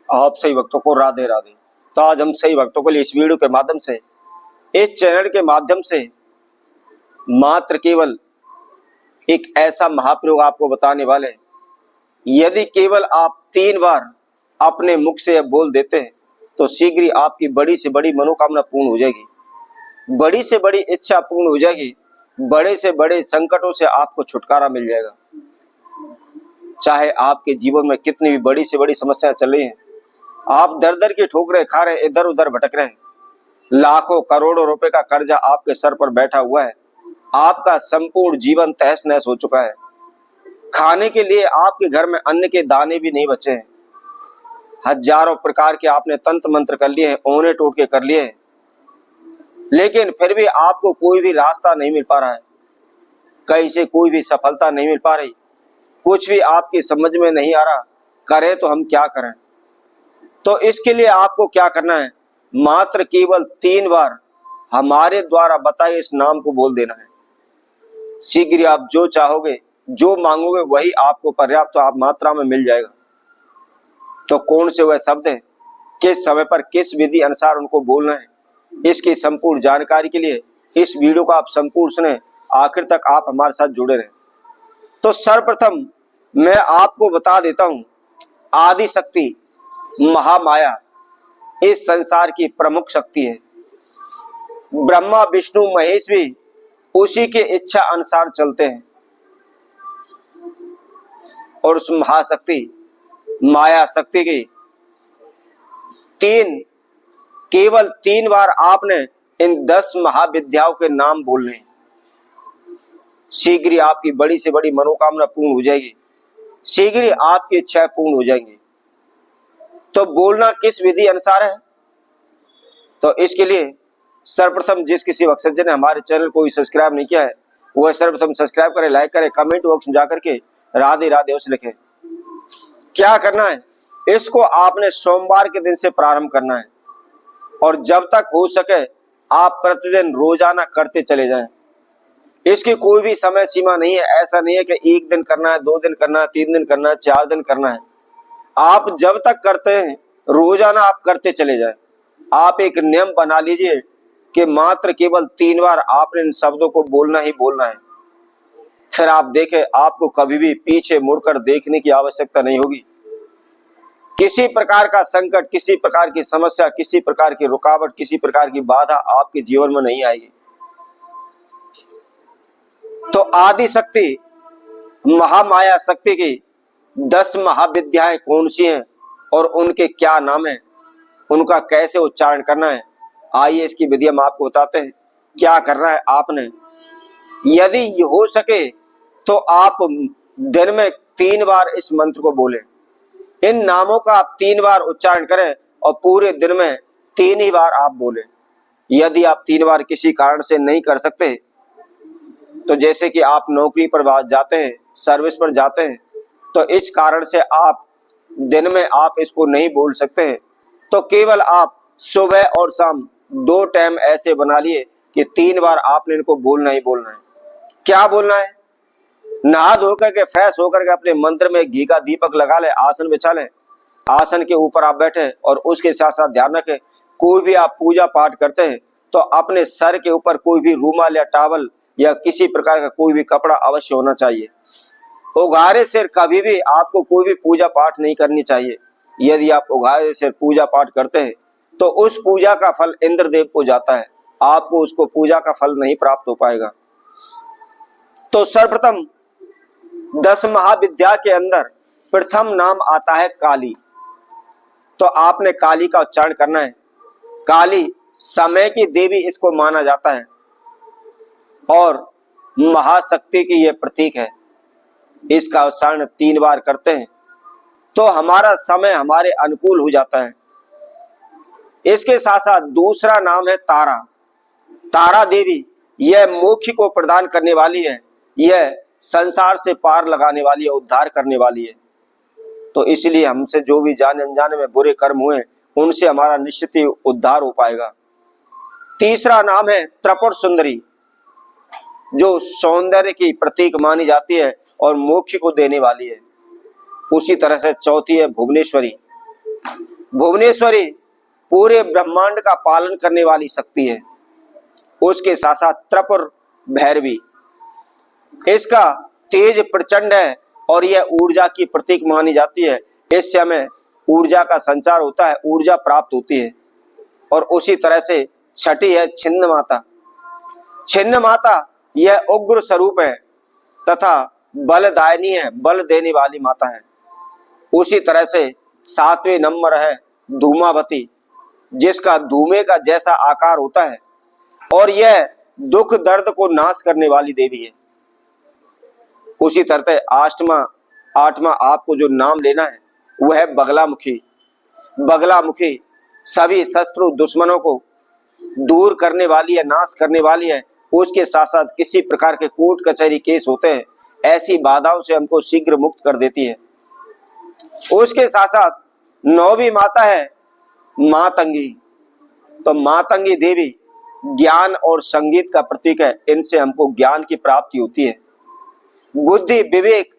आप सही भक्तों को राधे राधे। तो आज हम सही भक्तों को लिए इस वीडियो के माध्यम से, इस चैनल के माध्यम से मात्र केवल एक ऐसा महाप्रयोग आपको बताने वाले हैं। यदि केवल आप 3 बार अपने मुख से बोल देते हैं तो शीघ्र ही आपकी बड़ी से बड़ी मनोकामना पूर्ण हो जाएगी, बड़ी से बड़ी इच्छा पूर्ण हो जाएगी, बड़े से बड़े संकटों से आपको छुटकारा मिल जाएगा। चाहे आपके जीवन में कितनी भी बड़ी से बड़ी समस्याएं चल रही हैं, आप दर दर की ठोकरें खा रहे हैं, इधर उधर भटक रहे हैं, लाखों करोड़ों रुपए का कर्जा आपके सर पर बैठा हुआ है, आपका संपूर्ण जीवन तहस नहस हो चुका है, खाने के लिए आपके घर में अन्न के दाने भी नहीं बचे हैं, हजारों प्रकार के आपने तंत्र मंत्र कर लिए हैं, ओने टोटके कर लिए हैं, लेकिन फिर भी आपको कोई भी रास्ता नहीं मिल पा रहा है, कहीं से कोई भी सफलता नहीं मिल पा रही, कुछ भी आपकी समझ में नहीं आ रहा, करें तो हम क्या करें। तो इसके लिए आपको क्या करना है, मात्र केवल 3 बार हमारे द्वारा बताए इस नाम को बोल देना है। शीघ्र आप जो चाहोगे, जो मांगोगे वही आपको पर्याप्त आप मात्रा में मिल जाएगा। तो कौन से वह शब्द हैं, किस समय पर किस विधि अनुसार उनको बोलना है, इसकी संपूर्ण जानकारी के लिए इस वीडियो को आप संपूर्ण सुने, आखिर तक आप हमारे साथ जुड़े रहें। तो सर्वप्रथम मैं आपको बता देता हूं, आदि शक्ति महामाया इस संसार की प्रमुख शक्ति है। ब्रह्मा विष्णु महेश भी उसी के इच्छा अनुसार चलते हैं, और उस महाशक्ति माया शक्ति की केवल 3 बार आपने इन 10 महाविद्याओं के नाम बोलने, शीघ्र आपकी बड़ी से बड़ी मनोकामना पूर्ण हो जाएगी, शीघ्र आपकी इच्छा पूर्ण हो जाएंगी। तो बोलना किस विधि अनुसार है, तो इसके लिए सर्वप्रथम जिस किसी भक्त ने हमारे चैनल को सब्सक्राइब नहीं किया है वह सर्वप्रथम सब्सक्राइब करे, लाइक करे, कमेंट बॉक्स में जाकर के राधे राधे उसे लिखे। क्या करना है, इसको आपने सोमवार के दिन से प्रारंभ करना है, और जब तक हो सके आप प्रतिदिन रोजाना करते चले जाएं। इसकी कोई भी समय सीमा नहीं है, ऐसा नहीं है कि 1 दिन करना है, 2 दिन करना है, 3 दिन करना है, 4 दिन करना है। आप जब तक करते हैं रोजाना आप करते चले जाएं। आप एक नियम बना लीजिए कि मात्र केवल 3 बार आपने इन शब्दों को बोलना ही बोलना है। फिर आप देखें, आपको कभी भी पीछे मुड़कर देखने की आवश्यकता नहीं होगी। किसी प्रकार का संकट, किसी प्रकार की समस्या, किसी प्रकार की रुकावट, किसी प्रकार की बाधा आपके जीवन में नहीं आएगी। तो आदि शक्ति महामाया शक्ति की 10 महाविद्याएं कौन सी हैं और उनके क्या नाम है, उनका कैसे उच्चारण करना है, आइए इसकी विधि हम आपको बताते हैं। क्या करना है आपने, यदि हो सके तो आप दिन में 3 बार इस मंत्र को बोलें। इन नामों का आप 3 बार उच्चारण करें और पूरे दिन में 3 ही बार आप बोलें। यदि आप 3 बार किसी कारण से नहीं कर सकते, तो जैसे कि आप नौकरी पर जाते हैं, सर्विस पर जाते हैं, तो इस कारण से आप दिन में आप इसको नहीं बोल सकते हैं, तो केवल आप सुबह और शाम 2 टाइम ऐसे बना लिए कि 3 बार आपने इनको बोलना ही बोलना है। क्या बोलना है, नहा धोकर के फ्रेश होकर के अपने मंत्र में घी का दीपक लगा ले, आसन बिछा लें, आसन के ऊपर आप बैठे और उसके साथ साथ ध्यान रखें, कोई भी आप पूजा पाठ करते हैं तो अपने सर के ऊपर कोई भी रूमाल या टावल या किसी प्रकार का कोई भी कपड़ा अवश्य होना चाहिए। उघारे सिर कभी भी आपको कोई भी पूजा पाठ नहीं करनी चाहिए। यदि आप उघारे सिर पूजा पाठ करते हैं तो उस पूजा का फल इंद्रदेव को जाता है, आपको उसको पूजा का फल नहीं प्राप्त हो पाएगा। तो सर्वप्रथम 10 महाविद्या के अंदर प्रथम नाम आता है काली। तो आपने काली का उच्चारण करना है। काली समय की देवी इसको माना जाता है और महाशक्ति की यह प्रतीक है। इसका उच्चारण 3 बार करते हैं तो हमारा समय हमारे अनुकूल हो जाता है। इसके साथ साथ दूसरा नाम है तारा। तारा देवी यह मोक्ष को प्रदान करने वाली है, यह संसार से पार लगाने वाली है, उद्धार करने वाली है। तो इसलिए हमसे जो भी जाने अनजाने में बुरे कर्म हुए उनसे हमारा निश्चित ही उद्धार हो पाएगा। तीसरा नाम है त्रिपुर सुंदरी, जो सौंदर्य की प्रतीक मानी जाती है और मोक्ष को देने वाली है। उसी तरह से चौथी है भुवनेश्वरी, भुवनेश्वरी पूरे ब्रह्मांड का पालन करने वाली शक्ति है। उसके साथ साथ त्रिपुर भैरवी, इसका तेज प्रचंड है और यह ऊर्जा की प्रतीक मानी जाती है। इस समय ऊर्जा का संचार होता है, ऊर्जा प्राप्त होती है। और उसी तरह से छठी है छिन्न माता। छिन्न माता यह उग्र स्वरूप है तथा बलदायिनी है, बल देने वाली माता है। उसी तरह से 7वें नंबर है धूमावती, जिसका धूमे का जैसा आकार होता है और यह दुख दर्द को नाश करने वाली देवी है। उसी तरह आठवां आपको जो नाम लेना है वह है बगलामुखी। बगलामुखी सभी शत्रु दुश्मनों को दूर करने वाली है, नाश करने वाली है। उसके साथ साथ किसी प्रकार के कोर्ट कचहरी केस होते हैं, ऐसी बाधाओं से हमको शीघ्र मुक्त कर देती है। उसके साथ साथ 9वीं माता है मातंगी। तो मातंगी देवी ज्ञान और संगीत का प्रतीक है। इनसे हमको ज्ञान की प्राप्ति होती है। बुद्धि, विवेक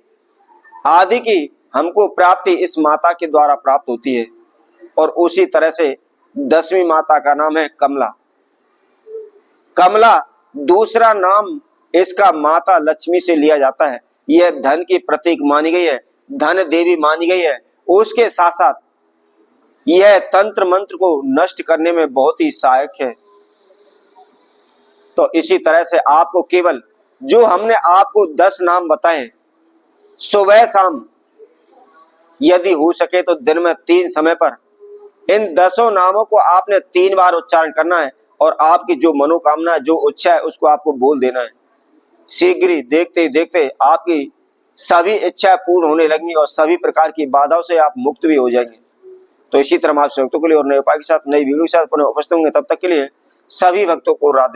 आदि की हमको प्राप्ति इस माता के द्वारा प्राप्त होती है। और उसी तरह से 10वीं माता का नाम है कमला। कमला दूसरा नाम इसका माता लक्ष्मी से लिया जाता है। यह धन की प्रतीक मानी गई है, धन देवी मानी गई है। उसके साथ साथ यह तंत्र मंत्र को नष्ट करने में बहुत ही सहायक है। तो इसी तरह से आपको केवल जो हमने आपको 10 नाम बताए, सुबह शाम यदि हो सके तो दिन में 3 समय पर इन 10 नामों को आपने 3 बार उच्चारण करना है और आपकी जो मनोकामना, जो इच्छा है उसको आपको बोल देना है। शीघ्र ही देखते देखते आपकी सभी इच्छाएं पूर्ण होने लगेंगी और सभी प्रकार की बाधाओं से आप मुक्त भी हो जाएंगे। तो इसी तरह आप भक्तों के लिए और नए उपाय के साथ नई वीडियो के साथ पुनः उपस्थित होंगे। तब तक के लिए सभी भक्तों को राधे।